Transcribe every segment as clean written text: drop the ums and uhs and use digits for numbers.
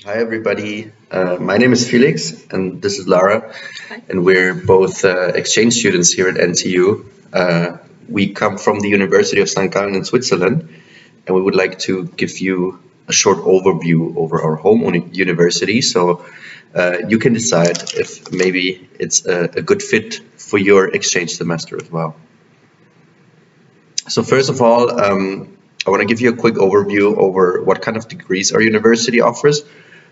Hi, everybody. My name is Felix, and this is Lara, and we're both exchange students here at NTU. We come from the University of St. Gallen in Switzerland, and we would like to give you a short overview over our home university, so you can decide if maybe it's a good fit for your exchange semester as well. So first of all, I want to give you a quick overview over what kind of degrees our university offers.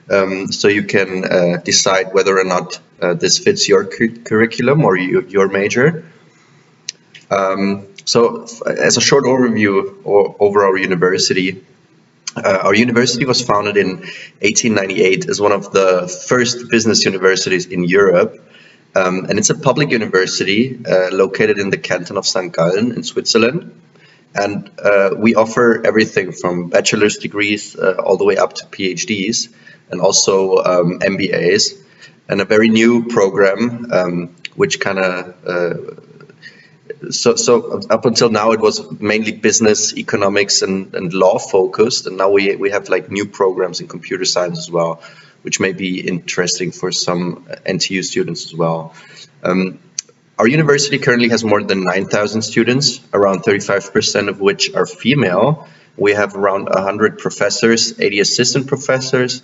So you can decide whether or not this fits your curriculum or your major. So as a short overview over our university was founded in 1898 as one of the first business universities in Europe. And it's a public university located in the canton of St. Gallen in Switzerland. And we offer everything from bachelor's degrees all the way up to PhDs, and also MBAs, and a very new program which kind of so up until now it was mainly business, economics, and law focused, and now we have like new programs in computer science as well, which may be interesting for some NTU students as well. Our university currently has more than 9,000 students, around 35% of which are female. We have around 100 professors, 80 assistant professors,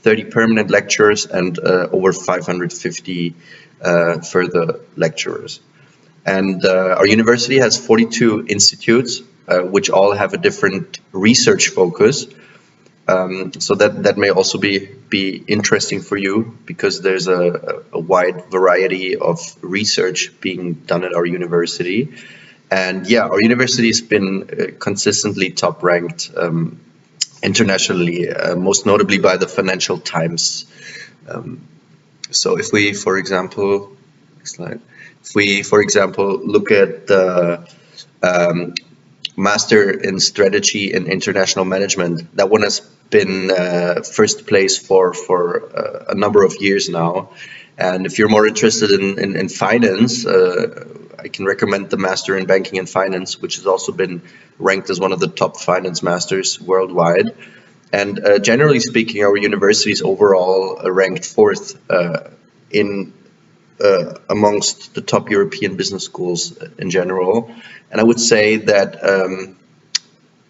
30 permanent lecturers, and over 550 further lecturers. And our university has 42 institutes, which all have a different research focus. So that may also be interesting for you, because there's a wide variety of research being done at our university. And yeah, our university has been consistently top ranked internationally, most notably by the Financial Times. So if we, for example, next slide. If we, for example, look at the Master in Strategy and International Management, that one has been first place for a number of years now. And if you're more interested in finance, I can recommend the Master in Banking and Finance, which has also been ranked as one of the top finance masters worldwide. And generally speaking, our university is overall ranked fourth amongst the top European business schools in general. And I would say that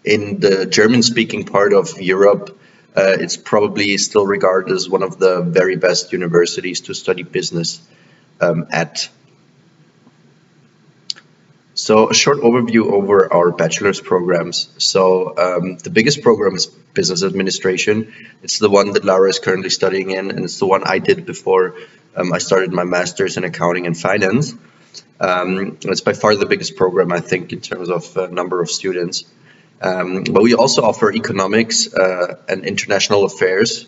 in the German-speaking part of Europe, it's probably still regarded as one of the very best universities to study business at. So a short overview over our bachelor's programs. So the biggest program is business administration. It's the one that Lara is currently studying in, and it's the one I did before I started my master's in accounting and finance. It's by far the biggest program, I think, in terms of number of students. But we also offer economics and international affairs.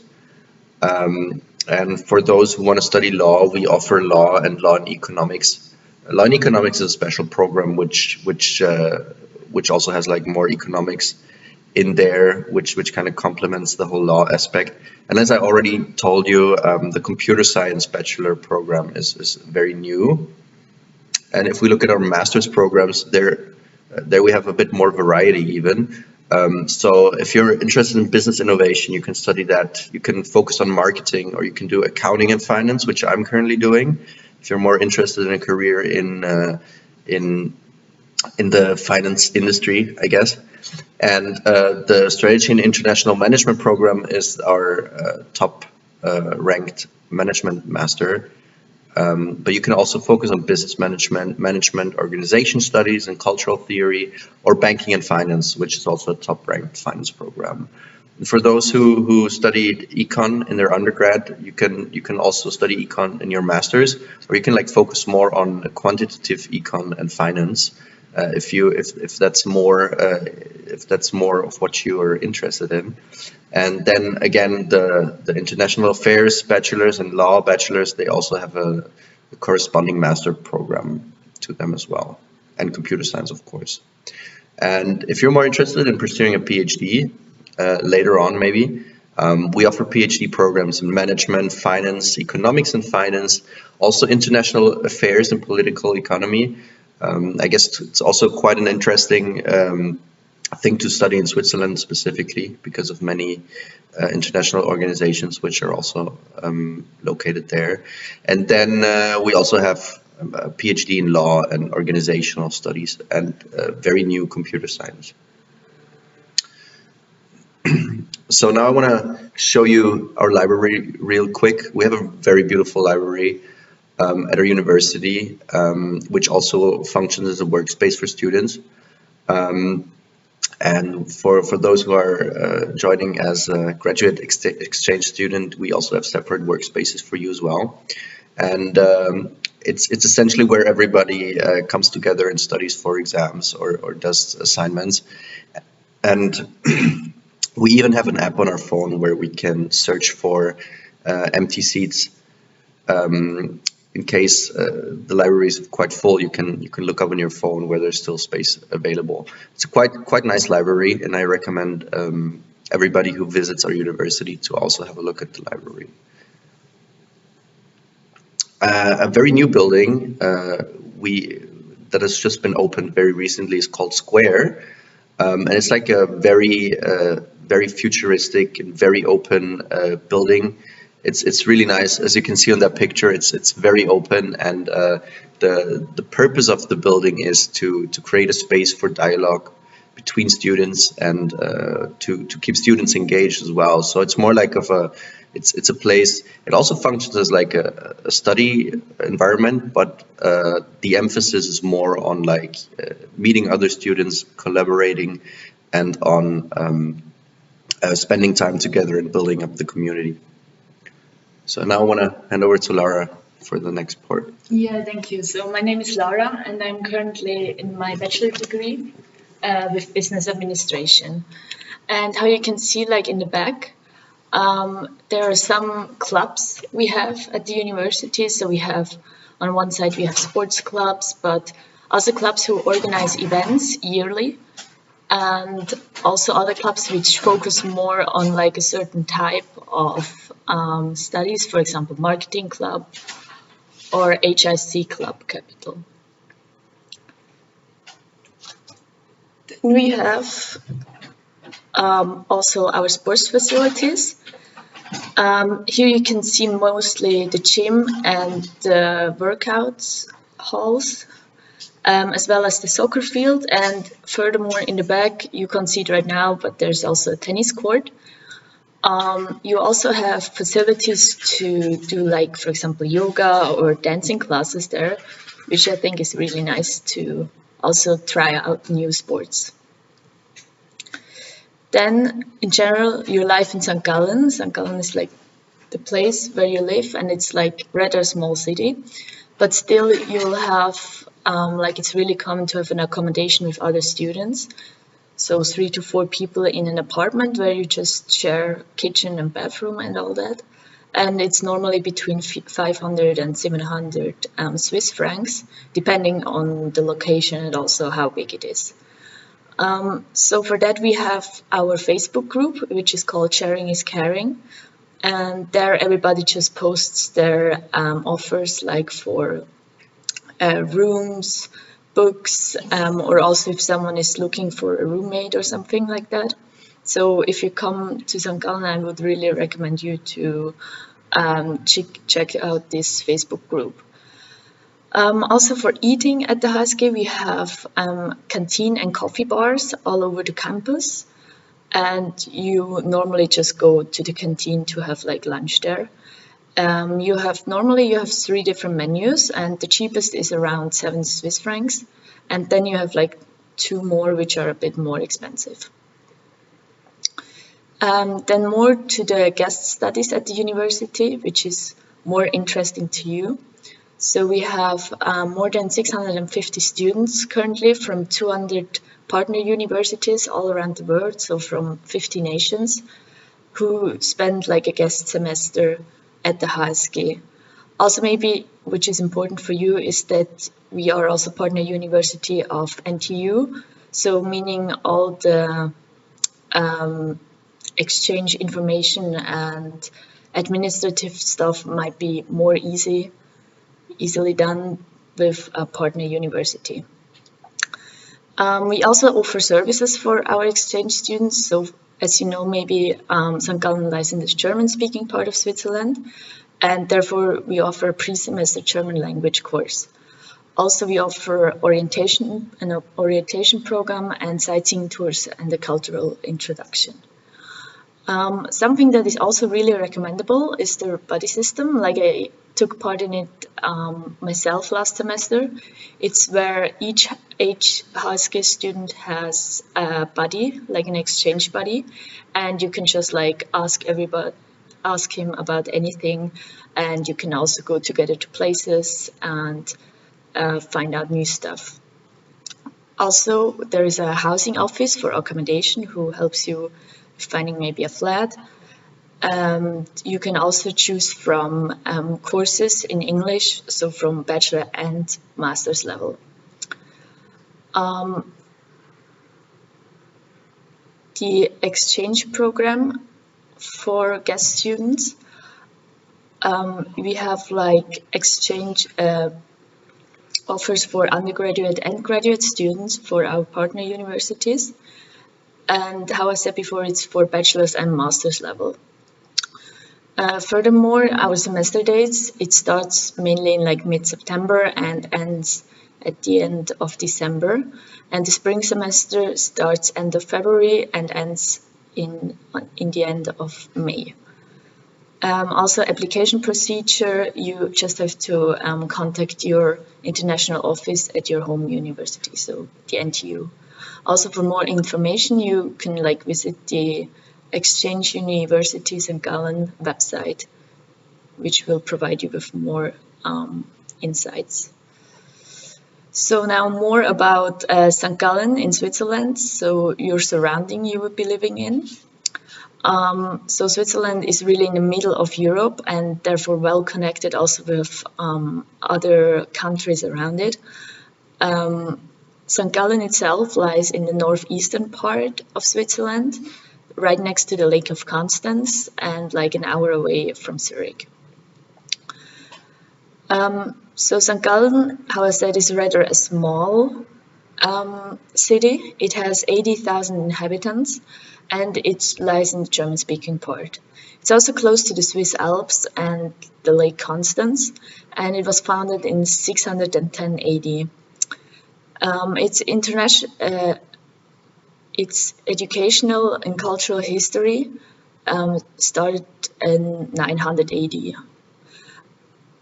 And for those who want to study law, we offer law and economics. Law and economics is a special program which also has like more economics in there, which kind of complements the whole law aspect. And as I already told you, the computer science bachelor program is very new. And if we look at our master's programs, there we have a bit more variety even. So if you're interested in business innovation, you can study that. You can focus on marketing, or you can do accounting and finance, which I'm currently doing. If you're more interested in a career in the finance industry, I guess. And the Strategy and International Management program is our top ranked management master. But you can also focus on business management, organization studies, and cultural theory, or banking and finance, which is also a top ranked finance program. And for those who studied econ in their undergrad, you can also study econ in your master's, or you can like focus more on quantitative econ and finance if that's more of what you are interested in. And then again, the international affairs bachelors and law bachelors, they also have a corresponding master program to them as well, and computer science, of course. And if you're more interested in pursuing a PhD later on, maybe we offer PhD programs in management, finance, economics and finance, also international affairs and political economy. I guess it's also quite an interesting think to study in Switzerland specifically because of many international organizations which are also located there. And then we also have a PhD in law and organizational studies and very new computer science. So now I want to show you our library real quick. We have a very beautiful library at our university, which also functions as a workspace for students. And for those who are joining as a graduate exchange student, we also have separate workspaces for you as well. And it's essentially where everybody comes together and studies for exams or does assignments. And we even have an app on our phone where we can search for empty seats. In case the library is quite full, you can look up on your phone where there's still space available. It's a quite nice library, and I recommend everybody who visits our university to also have a look at the library. A very new building that has just been opened very recently is called Square, and it's like a very futuristic and very open building. It's really nice. As you can see on that picture, it's very open, and the purpose of the building is to create a space for dialogue between students and to keep students engaged as well. So it's more like it's a place. It also functions as like a study environment, but the emphasis is more on like meeting other students, collaborating, and on spending time together and building up the community. So now I want to hand over to Laura for the next part. Yeah, thank you. So my name is Laura, and I'm currently in my bachelor degree with business administration. And how you can see, like in the back, there are some clubs we have at the university. So we have, on one side, we have sports clubs, but also clubs who organize events yearly. And also other clubs which focus more on like a certain type of studies, for example, marketing club or HIC club capital. Then we have also our sports facilities. Here you can see mostly the gym and the workouts halls, as well as the soccer field, and furthermore in the back you can't see it right now, but there's also a tennis court. You also have facilities to do, like, for example, yoga or dancing classes there, which I think is really nice to also try out new sports. Then, in general, your life in St. Gallen. St. Gallen is like the place where you live, and it's like rather a small city, but still you'll have, like, it's really common to have an accommodation with other students. So 3 to 4 people in an apartment where you just share kitchen and bathroom and all that. And it's normally between 500 and 700 Swiss francs, depending on the location and also how big it is. So for that we have our Facebook group, which is called Sharing is Caring. And there everybody just posts their offers, like for rooms, books, or also if someone is looking for a roommate or something like that. So if you come to St. Gallen, I would really recommend you to check out this Facebook group. Also for eating at the HSG, we have canteen and coffee bars all over the campus, and you normally just go to the canteen to have like lunch there. Normally you have 3 different menus, and the cheapest is around 7 Swiss francs, and then you have like 2 more which are a bit more expensive. Then more to the guest studies at the university, which is more interesting to you. So we have more than 650 students currently from 200 partner universities all around the world, so from 50 nations, who spend like a guest semester at the HSG. Also maybe, which is important for you, is that we are also partner university of NTU, so meaning all the exchange information and administrative stuff might be more easily done with a partner university. We also offer services for our exchange students. So as you know, maybe St. Gallen lies in the German-speaking part of Switzerland, and therefore we offer a pre-semester German language course. Also, we offer an orientation program and sightseeing tours and a cultural introduction. Something that is also really recommendable is the buddy system. Like I took part in it myself last semester. It's where each HSG student has a buddy, like an exchange buddy, and you can just like ask him about anything, and you can also go together to places and find out new stuff. Also, there is a housing office for accommodation who helps you finding maybe a flat. You can also choose from courses in English, so from bachelor and master's level. The exchange program for guest students, we have like exchange offers for undergraduate and graduate students for our partner universities. And how I said before, it's for bachelor's and master's level. Furthermore, our semester dates, it starts mainly in like mid-September and ends at the end of December. And the spring semester starts end of February and ends in the end of May. Also, application procedure, you just have to contact your international office at your home university, so the NTU. Also, for more information, you can like visit the Exchange Universities and Gallen website, which will provide you with more insights. So now more about St. Gallen in Switzerland, so your surrounding you would be living in. So Switzerland is really in the middle of Europe and therefore well connected also with other countries around it. St. Gallen itself lies in the northeastern part of Switzerland, right next to the Lake of Constance and like an hour away from Zurich. So St. Gallen, how I said, is rather a small city. It has 80,000 inhabitants and it lies in the German-speaking part. It's also close to the Swiss Alps and the Lake Constance, and it was founded in 610 AD. Its educational and cultural history started in 900 AD.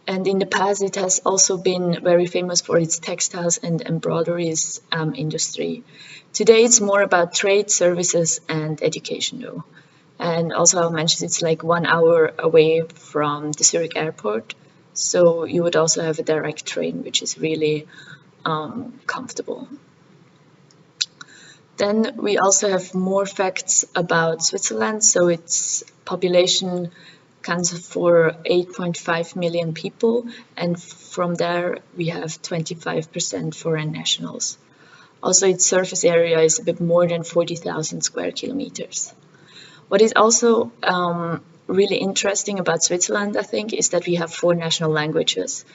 And in the past, it has also been very famous for its textiles and embroideries industry. Today, it's more about trade, services, and education, though. And also, I'll mention it's like 1 hour away from the Zurich airport. So you would also have a direct train, which is really comfortable. Then we also have more facts about Switzerland. So its population accounts for 8.5 million people, and from there we have 25% foreign nationals. Also, its surface area is a bit more than 40,000 square kilometers. What is also really interesting about Switzerland, I think, is that we have 4 national languages.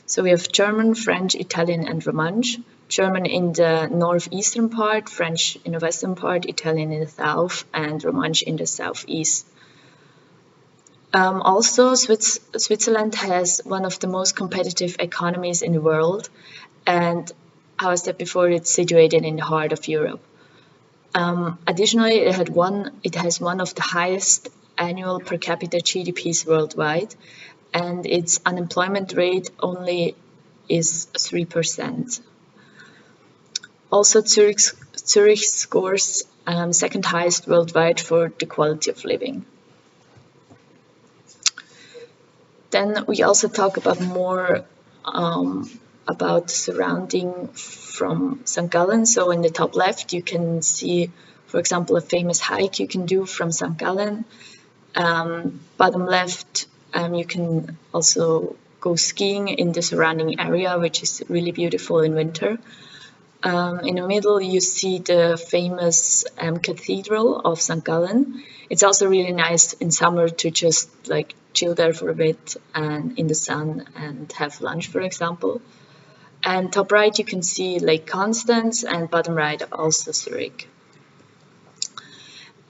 So we have German, French, Italian, and Romansh. German in the northeastern part, French in the western part, Italian in the south, and Romansh in the southeast. Also, Switzerland has one of the most competitive economies in the world, and how I said before, it's situated in the heart of Europe. Additionally, it has one of the highest annual per capita GDPs worldwide, and its unemployment rate only is 3%. Also, Zurich scores second highest worldwide for the quality of living. Then we also talk about more about surrounding from St. Gallen. So in the top left, you can see, for example, a famous hike you can do from St. Gallen. Bottom left, you can also go skiing in the surrounding area, which is really beautiful in winter. In the middle, you see the famous cathedral of St. Gallen. It's also really nice in summer to just like chill there for a bit and in the sun and have lunch, for example. And top right, you can see Lake Constance, and bottom right, also Zurich.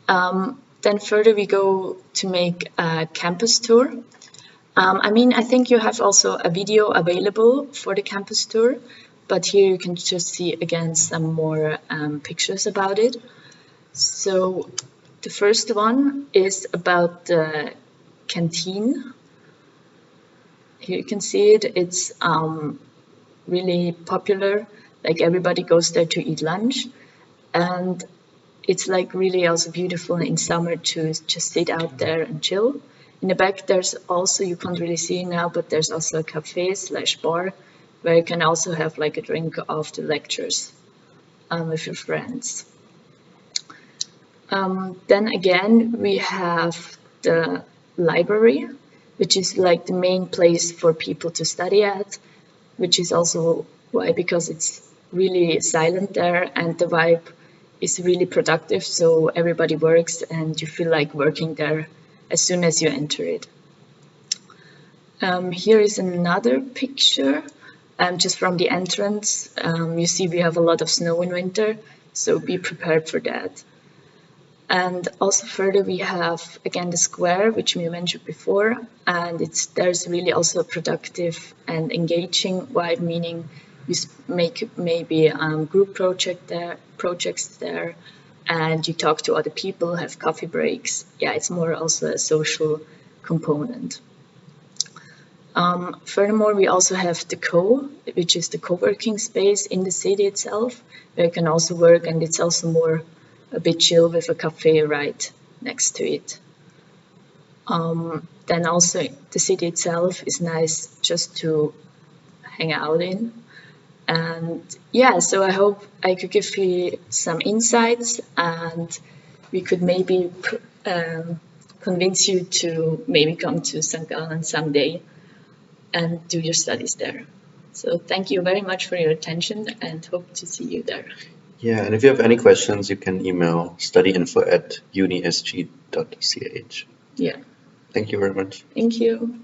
Then further we go to make a campus tour. I think you have also a video available for the campus tour, but here you can just see again some more pictures about it. So the first one is about the canteen. Here you can see it. It's really popular. Like everybody goes there to eat lunch, and it's like really also beautiful in summer to just sit out there and chill. In the back, there's also, you can't really see it now, but there's also a cafe/bar where you can also have like a drink after lectures with your friends. Then again, we have the library, which is like the main place for people to study at, which is also why, because it's really silent there and the vibe is really productive, so everybody works and you feel like working there as soon as you enter it. Here is another picture, just from the entrance. You see we have a lot of snow in winter, so be prepared for that. And also further we have again the square, which we mentioned before, and there's really also a productive and engaging vibe, meaning you make maybe group projects there, and you talk to other people, have coffee breaks. Yeah, it's more also a social component. Furthermore, we also have the which is the co-working space in the city itself, where you can also work, and it's also more a bit chill with a cafe right next to it. Then also the city itself is nice just to hang out in. And yeah, so I hope I could give you some insights, and we could maybe convince you to maybe come to St. Gallen someday and do your studies there. So thank you very much for your attention, and hope to see you there. Yeah, and if you have any questions, you can email studyinfo@unisg.ch. Yeah. Thank you very much. Thank you.